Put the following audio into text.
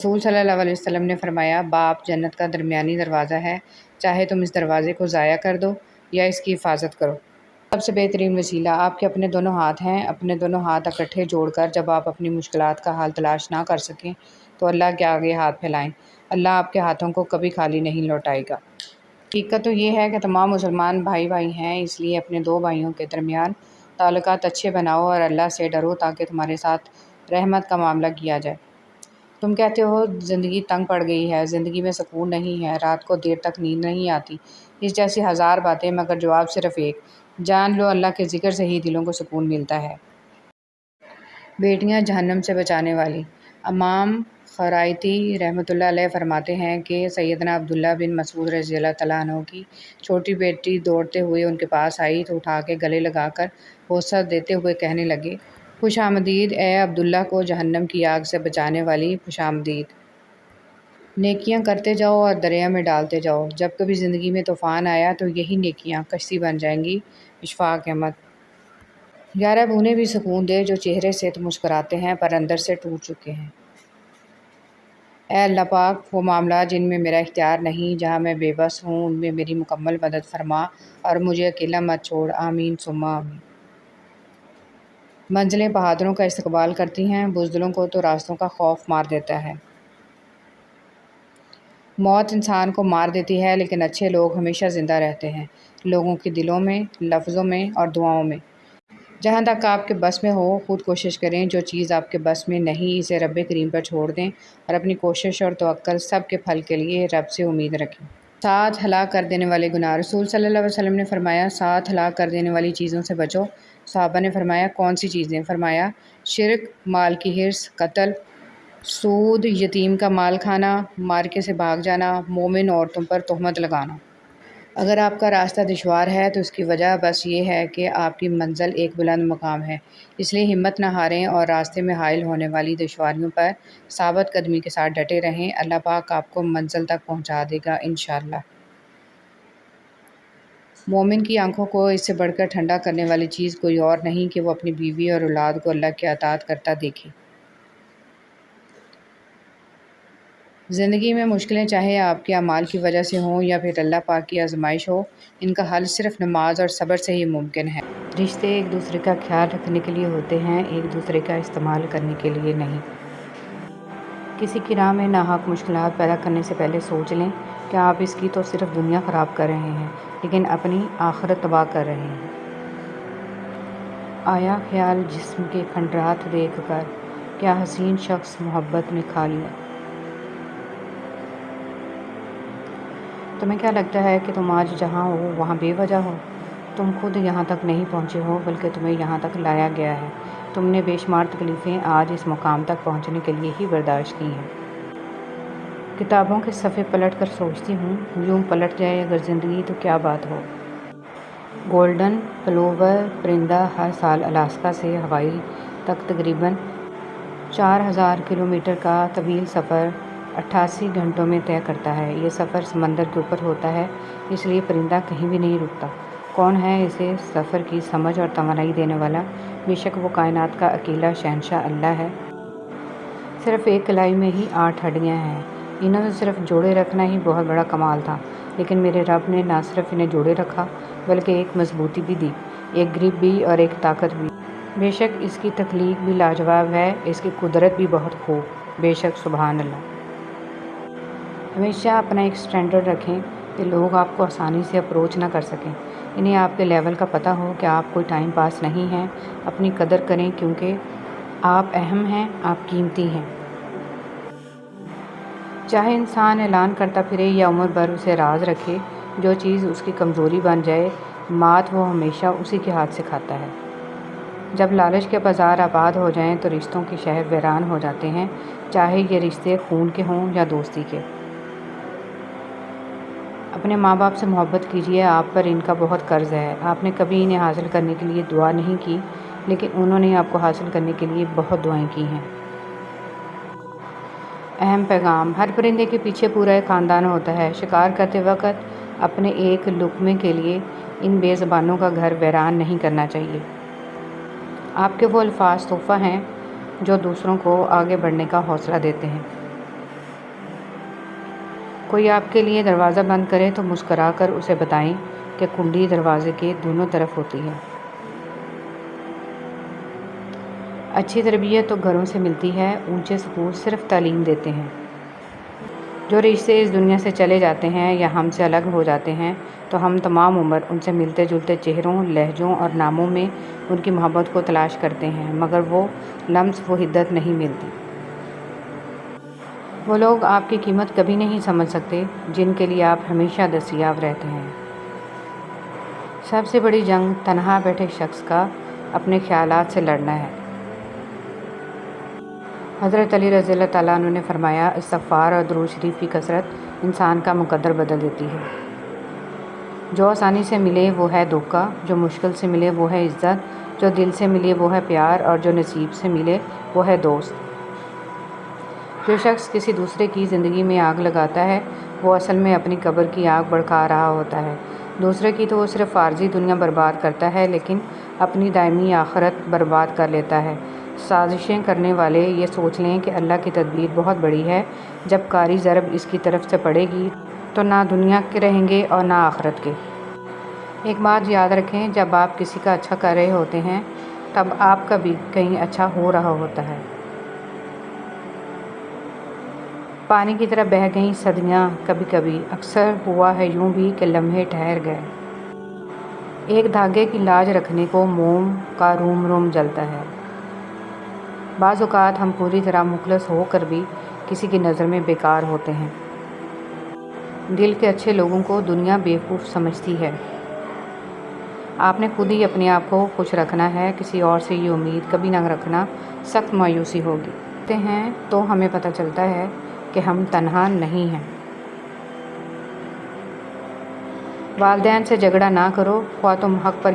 رسول صلی اللہ علیہ وسلم نے فرمایا، باپ جنت کا درمیانی دروازہ ہے، چاہے تم اس دروازے کو ضائع کر دو یا اس کی حفاظت کرو۔ سب سے بہترین وسیلہ آپ کے اپنے دونوں ہاتھ ہیں۔ اپنے دونوں ہاتھ اکٹھے جوڑ کر جب آپ اپنی مشکلات کا حل تلاش نہ کر سکیں تو اللہ کے آگے ہاتھ پھیلائیں۔ اللہ آپ کے ہاتھوں کو کبھی خالی نہیں لوٹائے گا۔ حقیقت تو یہ ہے کہ تمام مسلمان بھائی ہیں، اس لیے اپنے دو بھائیوں کے درمیان تعلقات اچھے بناؤ اور اللہ سے ڈرو تاکہ تمہارے ساتھ رحمت کا معاملہ کیا جائے۔ تم کہتے ہو زندگی تنگ پڑ گئی ہے، زندگی میں سکون نہیں ہے، رات کو دیر تک نیند نہیں آتی، اس جیسی ہزار باتیں، مگر جواب صرف ایک، جان لو اللہ کے ذکر سے ہی دلوں کو سکون ملتا ہے۔ بیٹیاں جہنم سے بچانے والی۔ امام خرائطی رحمۃ اللہ علیہ فرماتے ہیں کہ سیدنا عبداللہ بن مسعود رضی اللہ تعالیٰ عنہ کی چھوٹی بیٹی دوڑتے ہوئے ان کے پاس آئی تو اٹھا کے گلے لگا کر بوسہ دیتے ہوئے کہنے لگے، خوش آمدید اے عبداللہ کو جہنم کی آگ سے بچانے والی، خوش آمدید۔ نیکیاں کرتے جاؤ اور دریا میں ڈالتے جاؤ، جب کبھی زندگی میں طوفان آیا تو یہی نیکیاں کشتی بن جائیں گی۔ اشفاق احمد۔ یا رب انہیں بھی سکون دے جو چہرے سے تو مسکراتے ہیں پر اندر سے ٹوٹ چکے ہیں۔ اے اللہ پاک، وہ معاملات جن میں میرا اختیار نہیں، جہاں میں بے بس ہوں، ان میں میری مکمل مدد فرما اور مجھے اکیلا مت چھوڑ، آمین ثم آمین۔ منزلیں بہادروں کا استقبال کرتی ہیں، بزدلوں کو تو راستوں کا خوف مار دیتا ہے۔ موت انسان کو مار دیتی ہے لیکن اچھے لوگ ہمیشہ زندہ رہتے ہیں، لوگوں کے دلوں میں، لفظوں میں اور دعاؤں میں۔ جہاں تک آپ کے بس میں ہو خود کوشش کریں، جو چیز آپ کے بس میں نہیں اسے رب کریم پر چھوڑ دیں اور اپنی کوشش اور توکل سب کے پھل کے لیے رب سے امید رکھیں۔ 7 ہلاک کر دینے والے گناہ۔ رسول صلی اللہ علیہ وسلم نے فرمایا، 7 ہلاک کر دینے والی چیزوں سے بچو۔ صحابہ نے فرمایا، کون سی چیزیں؟ فرمایا، شرک، مال کی حرص، قتل، سود، یتیم کا مال کھانا، مارکے سے بھاگ جانا، مومن عورتوں پر تہمت لگانا۔ اگر آپ کا راستہ دشوار ہے تو اس کی وجہ بس یہ ہے کہ آپ کی منزل ایک بلند مقام ہے، اس لیے ہمت نہ ہاریں اور راستے میں حائل ہونے والی دشواریوں پر ثابت قدمی کے ساتھ ڈٹے رہیں۔ اللہ پاک آپ کو منزل تک پہنچا دے گا انشاءاللہ۔ مومن کی آنکھوں کو اس سے بڑھ کر ٹھنڈا کرنے والی چیز کوئی اور نہیں کہ وہ اپنی بیوی اور اولاد کو اللہ کی اطاعت کرتا دیکھے۔ زندگی میں مشکلیں چاہے آپ کے اعمال کی وجہ سے ہوں یا پھر اللہ پاک کی آزمائش ہو، ان کا حل صرف نماز اور صبر سے ہی ممکن ہے۔ رشتے ایک دوسرے کا خیال رکھنے کے لیے ہوتے ہیں، ایک دوسرے کا استعمال کرنے کے لیے نہیں۔ کسی کی راہ میں ناحق مشکلات پیدا کرنے سے پہلے سوچ لیں کہ آپ اس کی تو صرف دنیا خراب کر رہے ہیں لیکن اپنی آخرت تباہ کر رہے ہیں۔ آیا خیال جسم کے کھنڈرات دیکھ کر، کیا حسین شخص محبت نے کھا لیا؟ تمہیں کیا لگتا ہے کہ تم آج جہاں ہو وہاں بے وجہ ہو؟ تم خود یہاں تک نہیں پہنچے ہو بلکہ تمہیں یہاں تک لایا گیا ہے۔ تم نے بے شمار تکلیفیں آج اس مقام تک پہنچنے کے لیے ہی برداشت کی ہیں۔ کتابوں کے صفحے پلٹ کر سوچتی ہوں، یوں پلٹ جائے اگر زندگی تو کیا بات ہو۔ گولڈن پلوور پرندہ ہر سال الاسکا سے ہوائی تک تقریباً 4000 کلومیٹر کا طویل سفر 88 گھنٹوں میں طے کرتا ہے۔ یہ سفر سمندر کے اوپر ہوتا ہے، اس لیے پرندہ کہیں بھی نہیں رکتا۔ کون ہے اسے سفر کی سمجھ اور توانائی دینے والا؟ بے شک وہ کائنات کا اکیلا شہنشاہ اللہ ہے۔ صرف ایک کلائی میں ہی 8 ہڈیاں ہیں۔ انہوں نے صرف جوڑے رکھنا ہی بہت بڑا کمال تھا، لیکن میرے رب نے نہ صرف انہیں جوڑے رکھا بلکہ ایک مضبوطی بھی دی، ایک گرپ بھی اور ایک طاقت بھی۔ بے شک اس کی تخلیق بھی لاجواب ہے، اس کی قدرت بھی بہت خوب، بے شک سبحان اللہ۔ ہمیشہ اپنا ایک سٹینڈرڈ رکھیں کہ لوگ آپ کو آسانی سے اپروچ نہ کر سکیں۔ انہیں آپ کے لیول کا پتہ ہو کہ آپ کوئی ٹائم پاس نہیں ہیں۔ اپنی قدر کریں کیونکہ آپ اہم ہیں، آپ قیمتی ہیں۔ چاہے انسان اعلان کرتا پھرے یا عمر بھر اسے راز رکھے، جو چیز اس کی کمزوری بن جائے، مات وہ ہمیشہ اسی کے ہاتھ سے کھاتا ہے۔ جب لالچ کے بازار آباد ہو جائیں تو رشتوں کے شہر ویران ہو جاتے ہیں، چاہے یہ رشتے خون کے ہوں یا دوستی کے۔ اپنے ماں باپ سے محبت کیجیے، آپ پر ان کا بہت قرض ہے۔ آپ نے کبھی انہیں حاصل کرنے کے لیے دعا نہیں کی، لیکن انہوں نے آپ کو حاصل کرنے کے لیے بہت دعائیں کی ہیں۔ اہم پیغام: ہر پرندے کے پیچھے پورا ایک خاندان ہوتا ہے۔ شکار کرتے وقت اپنے ایک لقمے کے لیے ان بے زبانوں کا گھر ویران نہیں کرنا چاہیے۔ آپ کے وہ الفاظ تحفہ ہیں جو دوسروں کو آگے بڑھنے کا حوصلہ دیتے ہیں۔ کوئی آپ کے لیے دروازہ بند کرے تو مسکرا کر اسے بتائیں کہ کنڈی دروازے کے دونوں طرف ہوتی ہے۔ اچھی تربیت تو گھروں سے ملتی ہے، اونچے سکول صرف تعلیم دیتے ہیں۔ جو رشتے اس دنیا سے چلے جاتے ہیں یا ہم سے الگ ہو جاتے ہیں تو ہم تمام عمر ان سے ملتے جلتے چہروں، لہجوں اور ناموں میں ان کی محبت کو تلاش کرتے ہیں، مگر وہ لمس و حدت نہیں ملتی۔ وہ لوگ آپ کی قیمت کبھی نہیں سمجھ سکتے جن کے لیے آپ ہمیشہ دستیاب رہتے ہیں۔ سب سے بڑی جنگ تنہا بیٹھے شخص کا اپنے خیالات سے لڑنا ہے۔ حضرت علی رضی اللہ تعالیٰ عنہ نے فرمایا، استغفار اور درود شریف کی کثرت انسان کا مقدر بدل دیتی ہے۔ جو آسانی سے ملے وہ ہے دھوکہ، جو مشکل سے ملے وہ ہے عزت، جو دل سے ملے وہ ہے پیار، اور جو نصیب سے ملے وہ ہے دوست۔ جو شخص کسی دوسرے کی زندگی میں آگ لگاتا ہے وہ اصل میں اپنی قبر کی آگ بھڑکا رہا ہوتا ہے۔ دوسرے کی تو وہ صرف عارضی دنیا برباد کرتا ہے لیکن اپنی دائمی آخرت برباد کر لیتا ہے۔ سازشیں کرنے والے یہ سوچ لیں کہ اللہ کی تدبیر بہت بڑی ہے، جب کاری ضرب اس کی طرف سے پڑے گی تو نہ دنیا کے رہیں گے اور نہ آخرت کے۔ ایک بات یاد رکھیں، جب آپ کسی کا اچھا کر رہے ہوتے ہیں تب آپ کا بھی کہیں اچھا ہو رہا ہوتا ہے۔ پانی کی طرح بہہ گئیں صدیاں کبھی کبھی، اکثر ہوا ہے یوں بھی کہ لمحے ٹھہر گئے۔ ایک دھاگے کی لاج رکھنے کو موم کا روم روم جلتا ہے۔ بعض اوقات ہم پوری طرح مخلص ہو کر بھی کسی کی نظر میں بیکار ہوتے ہیں۔ دل کے اچھے لوگوں کو دنیا بیوقوف سمجھتی ہے۔ آپ نے خود ہی اپنے آپ کو خوش رکھنا ہے، کسی اور سے یہ امید کبھی نہ رکھنا، سخت مایوسی ہوگی۔ کہتے ہیں تو ہمیں پتہ چلتا ہے کہ ہم تنہا نہیں ہیں۔ والدین سے جھگڑا نہ کرو، خواہ تم حق پر